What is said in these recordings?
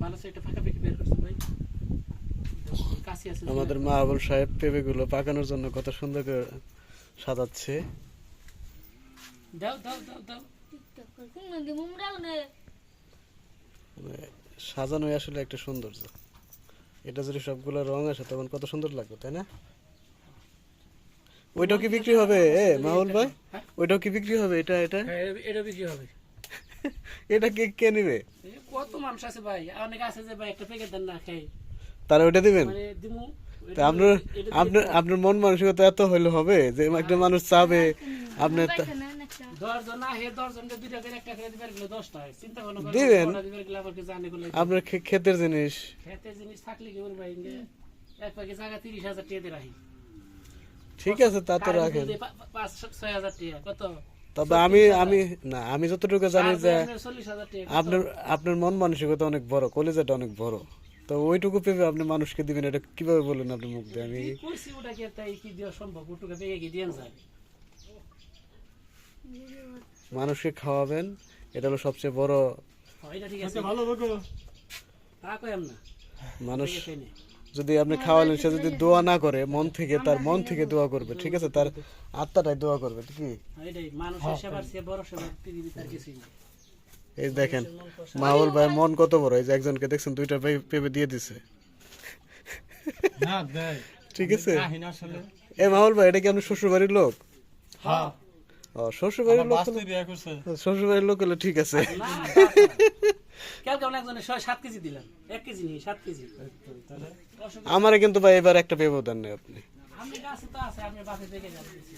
ভালো সেটা ফাঁকাফাঁকি বের করছেন ভাই। কাছে আছে আমাদের মাহবুব সাহেব পেঁপেগুলো পাকানোর জন্য কত সুন্দর করে সাজাচ্ছে। দাও দাও দাও দাও। মানে সাজানোই আসলে একটা সৌন্দর্য। এটা যদি সবগুলো রং আসে তখন কত সুন্দর লাগবে, তাই না? ওইটাও কি বিক্রি হবে মাহবুব ভাই? ওইটাও কি বিক্রি হবে? এটা এটা হ্যাঁ এটা বিক্রি হবে। এটা কে কে নিবে? কত মানুষ আছে ভাই, অনেক আছে যে ভাই একটা প্যাকেট দেন না খাই, তারা ওইটা দিবেন? মানে দিমু। তা আপনার আপনার আপনার মন মানসিকতা এত হইলে হবে যে একটা মানুষ চাবে আপনার 10 জন না হে 10 জনকে 2 টাকা করে একটা করে দিবার গেলে 10 টাকা চিন্তা করুন দিবেন। দিবার গেলে আবার কি জানে গুলো আপনার ক্ষেতের জিনিস। খেতে জিনিস থাকলে কি করবে ভাই, এক প্যাকেট জায়গা 30,000 টাকা দিয়ে রাখি। ঠিক আছে, তা তো রাখেন। 5-6,000 টাকা কত? তবে আমি আমি না আমি যতটুকু জানি যে 40,000 টাকা। আপনার আপনার মন মানসিকতা অনেক বড়, কলেজাটা অনেক বড়। তো ওইটুকু পেপে আপনি মানুষকে দিবেন, এটা কিভাবে বলেন আপনি মুখ দিয়ে? আমি কইছি ওটা কি তাই কি দেওয়া সম্ভব? ওটুকু পেয়ে কি দেন যায়? মানুষকে খাওয়াবেন, এটা হলো সবচেয়ে বড়। এটা ঠিক আছে ভালো বকো তা কইম না। মানুষ যদি আপনি খাওয়ালেন, সে যদি দোয়া না করে মন থেকে, তার মন থেকে দোয়া করবে, ঠিক আছে? তার আত্মাটাই দোয়া করবে কি? এটাই মানুষের সেবার চেয়ে বড় সেবা পৃথিবীতে আর কিছুই নেই। এই দেখেন মাহবুব ভাই মন কত বড়। এই যে একজনকে দেখছেন 2টা পেঁপে দিয়ে দিছে। না দেয় ঠিক আছে। কাহিনী আসলে এই মাহবুব ভাই, এটা কি আপনার শ্বশুর বাড়ির লোক? হ্যাঁ ও, শ্বশুর বাড়ির লোক বাস্তবে বিয়ে করছে। শ্বশুর বাড়ির লোক হলে ঠিক আছে। না কেউ কেউ একজনের 7 কেজি দিলাম, 1 কেজি নিয়ে 7 কেজি। আমারে কিন্তু ভাই এবার একটা পেঁপে দেন না আপনি। আমি কাছে তো আছে, আমি বাসে থেকে যাচ্ছি।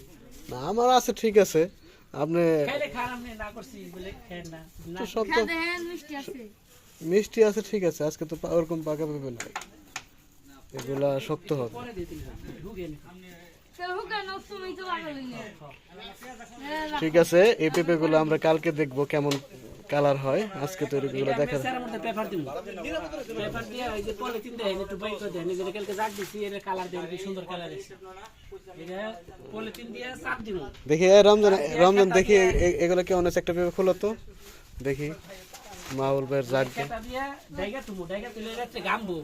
না আমার আছে, ঠিক আছে। আপনি খাইলে খান, আপনি না করছি বলে খেন না। না তো সব তো মিষ্টি আছে, ঠিক আছে। আজকে তো ওরকম পাকা পেঁপে নাই, এগুলা শক্ত হবে। পরে দিয়ে দিলাম ঢুকে নি। ঠিক আছে, এই পেঁপেগুলো আমরা কালকে দেখবো কেমন কালার হয়। আজকে তো এগুলো দেখা এর মধ্যে পেপার দিমু, পেপার দিয়ে ওই যে পলিথিন দেয় একটু বাইক করে দেয়, নিজের কালকে জাগ দিছি, এর কালার দেয় কি সুন্দর কালার আছে। এটা পলিথিন দিয়ে চাপ দিমু। দেখি। রমজান রমজান দেখি এগুলো কেমন আছে। একটা পেঁপে খোলো তো দেখি। মাহবুব ভাইয়ের জাগ এটা দিয়ে ডাইগা তুমু, ডাইগা তুলে একটা গামবো,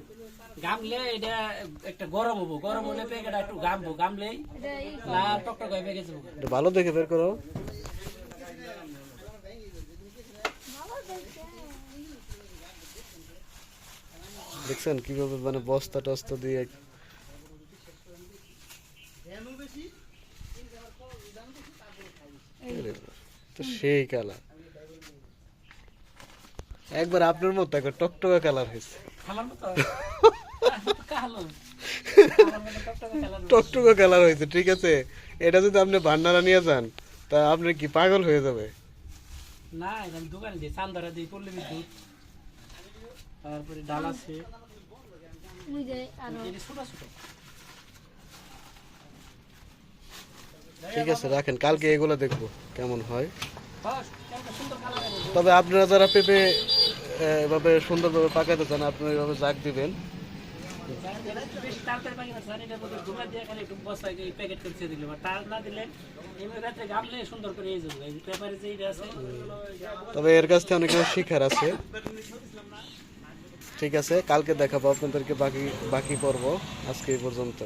গামলে এটা একটা গরম হবো, গরম হলে প্যাকেটটা একটু গামবো, গামলেই লাল টকটক হয়ে পেকে যাবো। ভালো দেখে বের করো। দেখছেন কিভাবে মানে বস্তা টস্তা দিয়ে তো সেই কালার একবার আপনার মতো একবার টকটকা কালার হয়েছে। আমার মতো কালো, টকটকা কালার হয়েছে, ঠিক আছে। এটা যদি আপনি ভান্ডারা নিয়ে যান তা আপনি কি পাগল হয়ে যাবে। না আমি দোকানে দিই, চান্দারা দিই, পল্লী বিদ্যুৎ, তারপরে ডাল আছে, ছোট ছোট। ঠিক আছে, রাখেন, কালকে এগুলো দেখবো কেমন হয়। সুন্দর কালার। তবে আপনারা যারা পেঁপে এভাবে সুন্দরভাবে পাকাতে চান, আপনারা এভাবে জাগ দিবেন। বেশি তাড়াতাড়ি পাকি না স্যার, এটার মধ্যে ধুমা দিয়ে খালি একটু বস্তায় এই প্যাকেট করে ছেড়ে দিলে, তার না দিলে এমনি রাত্রে গামলে সুন্দর করে এই যাবে। এই পেপারে যে এটা আছে, তবে এর কাছ থেকে অনেক কিছু শিখার আছে। ঠিক আছে, কালকে দেখাবো আপনাদেরকে বাকি পর্ব। আজকে এই পর্যন্ত।